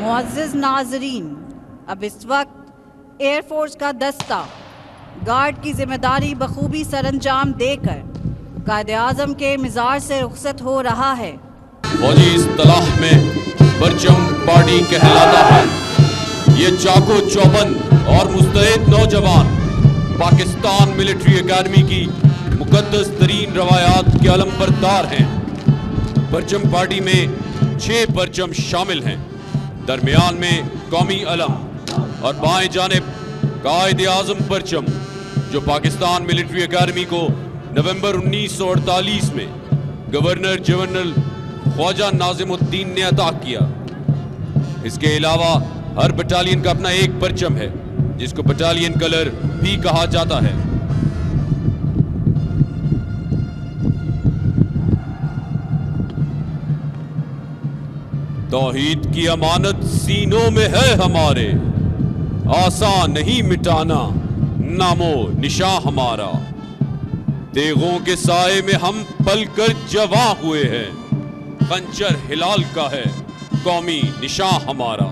मुअज़्ज़िज़ नाज़रीन, अब इस वक्त एयरफोर्स का दस्ता गार्ड की जिम्मेदारी बखूबी सरअंजाम देकर कायद आज़म के मज़ार से रुखसत हो रहा है। फौजी इस्तिलाह में परचम पार्टी कहलाता है। ये चाको चौबंद और मुस्तैद नौजवान पाकिस्तान मिलिट्री एकेडमी की मुकद्दस तरीन रवायात के अलमबरदार हैं। परचम पार्टी में 6 परचम शामिल हैं। दरमियान में कौमी अलम और बाएं जानिब कायद आज़म परचम, जो पाकिस्तान मिलिट्री एकेडमी को नवंबर 1948 में गवर्नर जनरल ख्वाजा नाज़िमुद्दीन ने अता किया। इसके अलावा हर बटालियन का अपना एक परचम है, जिसको बटालियन कलर भी कहा जाता है। तौहीद की अमानत सीनों में है हमारे, आसान नहीं मिटाना नामो निशा हमारा। तेगों के साए में हम पलकर जवां हुए हैं, खंजर हिलाल का है कौमी निशा हमारा।